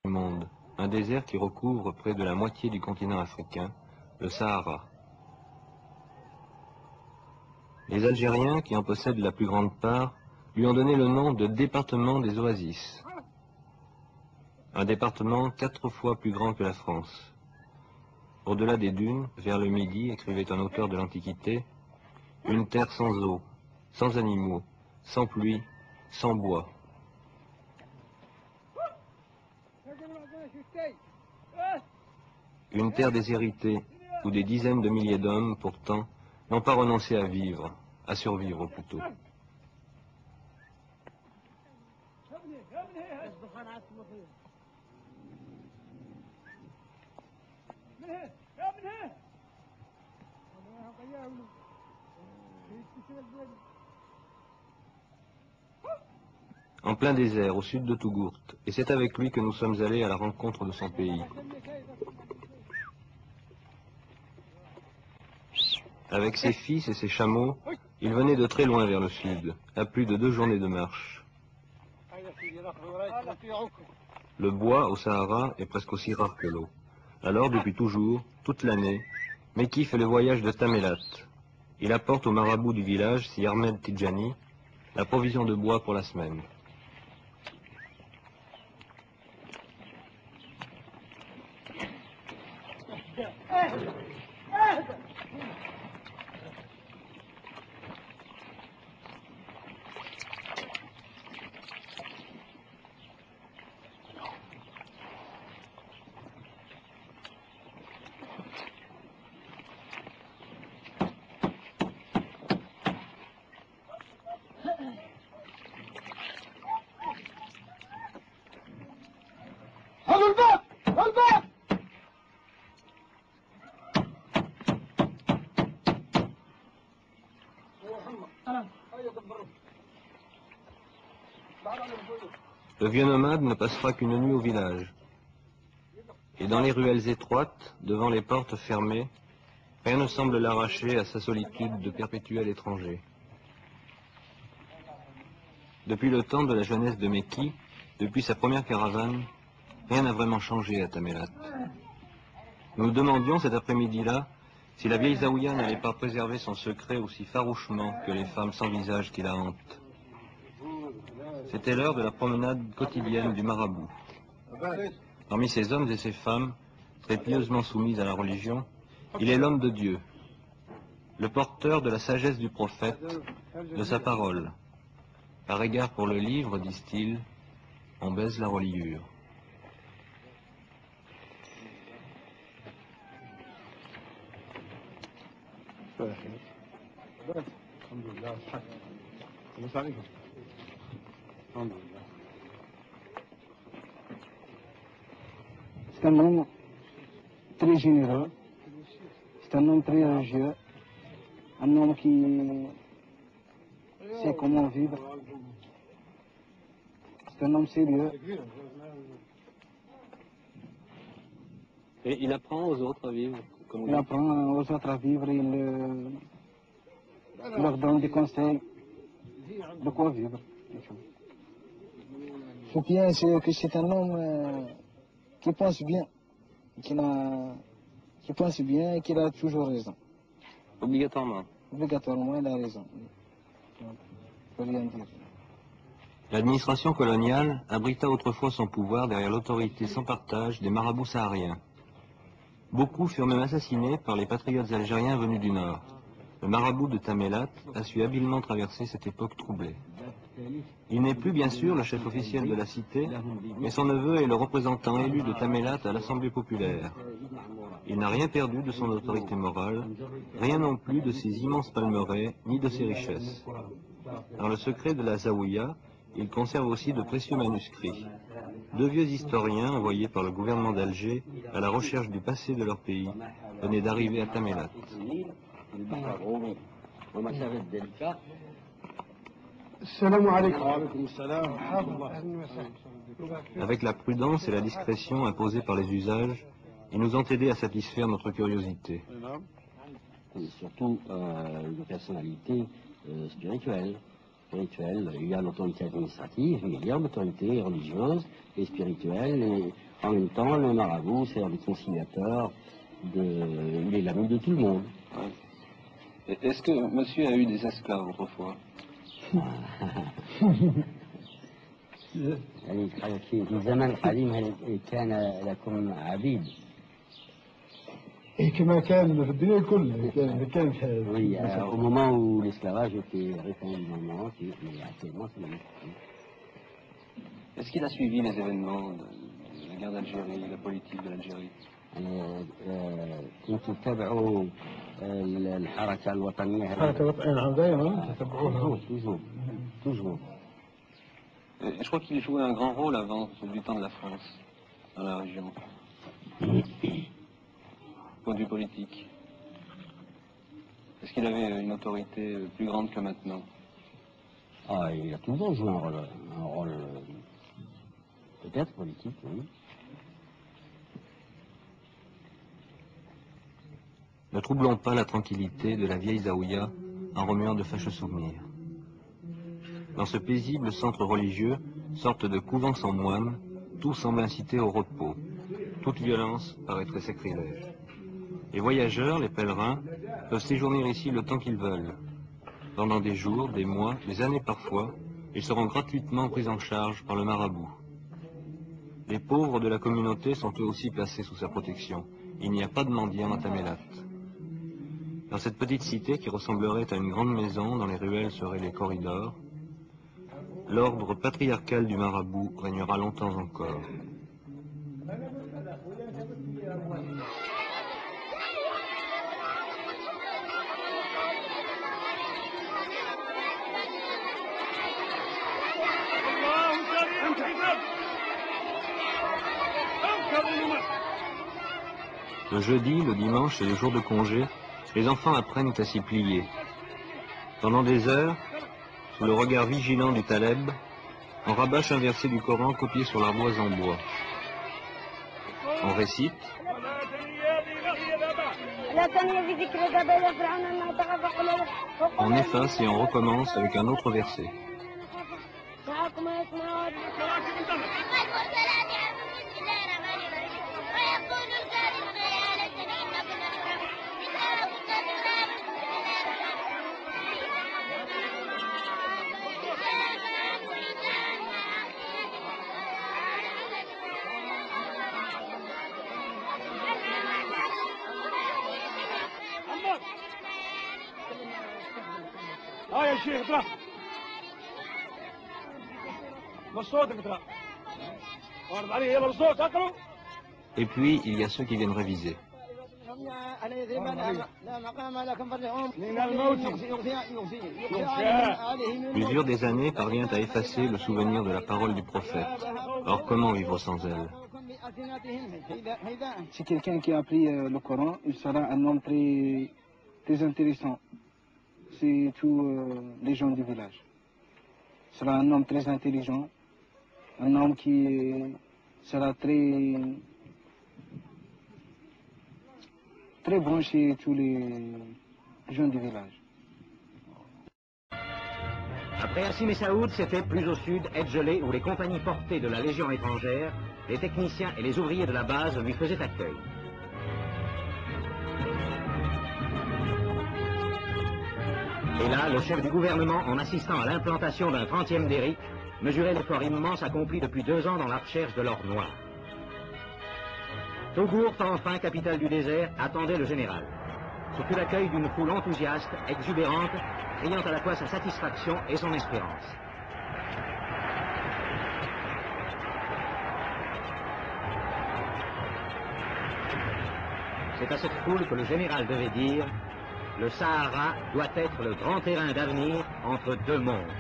du monde, un désert qui recouvre près de la moitié du continent africain, le Sahara. Les Algériens, qui en possèdent la plus grande part, lui ont donné le nom de département des oasis. Un département 4 fois plus grand que la France. Au-delà des dunes, vers le midi, écrivait un auteur de l'Antiquité, une terre sans eau, sans animaux, sans pluie, sans bois. Une terre déshéritée, où des dizaines de milliers d'hommes, pourtant, n'ont pas renoncé à vivre, à survivre plutôt. En plein désert, au sud de Tougourt, et c'est avec lui que nous sommes allés à la rencontre de son pays. Avec ses fils et ses chameaux, il venait de très loin vers le sud, à plus de 2 journées de marche. Le bois au Sahara est presque aussi rare que l'eau. Alors, depuis toujours, toute l'année, Mekki fait le voyage de Tamelat. Il apporte au marabout du village, si Ahmed Tidjani, la provision de bois pour la semaine. Le vieux nomade ne passera qu'une nuit au village. Et dans les ruelles étroites, devant les portes fermées, rien ne semble l'arracher à sa solitude de perpétuel étranger. Depuis le temps de la jeunesse de Mekki, depuis sa première caravane, rien n'a vraiment changé à Tamelat. Nous nous demandions cet après-midi-là si la vieille Zaouïa n'allait pas préserver son secret aussi farouchement que les femmes sans visage qui la hantent. C'était l'heure de la promenade quotidienne du marabout. Parmi ces hommes et ces femmes, très pieusement soumis à la religion, il est l'homme de Dieu, le porteur de la sagesse du prophète, de sa parole. Par égard pour le livre, disent-ils, on baise la reliure. C'est un homme très généreux, c'est un homme très religieux, un homme qui sait comment vivre, c'est un homme sérieux. Et il apprend aux autres à vivre comme Il apprend aux autres à vivre, il leur donne des conseils de quoi vivre. Ce qui est, c'est que c'est un homme qui pense bien, qui pense bien et qui a toujours raison. Obligatoirement. Obligatoirement, il a raison. Il ne faut rien dire. L'administration coloniale abrita autrefois son pouvoir derrière l'autorité sans partage des marabouts sahariens. Beaucoup furent même assassinés par les patriotes algériens venus du Nord. Le marabout de Tamelat a su habilement traverser cette époque troublée. Il n'est plus bien sûr le chef officiel de la cité, mais son neveu est le représentant élu de Tamelat à l'Assemblée populaire. Il n'a rien perdu de son autorité morale, rien non plus de ses immenses palmeraies, ni de ses richesses. Dans le secret de la Zaouïa, il conserve aussi de précieux manuscrits. 2 vieux historiens envoyés par le gouvernement d'Alger à la recherche du passé de leur pays venaient d'arriver à Tamelat. Avec la prudence et la discrétion imposées par les usages, ils nous ont aidés à satisfaire notre curiosité. Surtout une personnalité spirituelle. Il y a l'autorité administrative, mais il y a l'autorité religieuse et spirituelle. Et En même temps, le marabout sert de conciliateur, il est l'ami de tout le monde. Ouais. Est-ce que monsieur a eu des esclaves autrefois? يعني في زمن قديم هل كان لكم عبيد؟ كما كان في الدنيا كلها كان Oui, au moment où l'esclavage était répandu dans le monde entier, mais actuellement c'est la même chose. Est-ce qu'il a suivi les événements de la guerre d'Algérie, la politique de l'Algérie? كنتوا تتابعوا الحركة الوطنية حركة وطنية دائما تتبعوها toujours. Je crois qu'il jouait un grand rôle avant, du temps de la France, dans la région. Point de vue politique. Est-ce qu'il avait une autorité plus grande que maintenant? Ah, il a toujours joué un rôle peut-être politique, oui. Ne troublons pas la tranquillité de la vieille Zaouïa en remuant de fâcheux souvenirs. Dans ce paisible centre religieux, sorte de couvent sans moines, tout semble inciter au repos. Toute violence paraîtrait sacrilège. Les voyageurs, les pèlerins, peuvent séjourner ici le temps qu'ils veulent. Pendant des jours, des mois, des années parfois, ils seront gratuitement pris en charge par le marabout. Les pauvres de la communauté sont eux aussi placés sous sa protection. Il n'y a pas de mendiants à Tamélat. Dans cette petite cité qui ressemblerait à une grande maison dont les ruelles seraient les corridors, l'ordre patriarcal du marabout régnera longtemps encore. Le jeudi, le dimanche et les jours de congé, les enfants apprennent à s'y plier. Pendant des heures, sous le regard vigilant du Taleb, on rabâche un verset du Coran copié sur l'ardoise en bois. On récite, on efface et on recommence avec un autre verset. يا شيخ اقرا بالصوت اقرا وارد عليه يلا بالصوت اقرا. Et puis, il y a ceux qui viennent réviser. L'usure des années parvient à effacer le souvenir de la parole du prophète. Or, comment vivre sans elle? Si quelqu'un qui a appris le Coran, il sera un homme très, très intéressant. C'est tous les gens du village. Il sera un homme très intelligent, un homme qui sera très, très bon chez tous les gens du village. Après Hassim et Saoud, c'était plus au sud, Edgelé, où les compagnies portées de la Légion étrangère, les techniciens et les ouvriers de la base lui faisaient accueil. Et là, le chef du gouvernement, en assistant à l'implantation d'un 30e derrick, mesurait l'effort immense accompli depuis 2 ans dans la recherche de l'or noir. Togourt, enfin capitale du désert, attendait le général. Ce fut l'accueil d'une foule enthousiaste, exubérante, criant à la fois sa satisfaction et son espérance. C'est à cette foule que le général devait dire: le Sahara doit être le grand terrain d'avenir entre 2 mondes.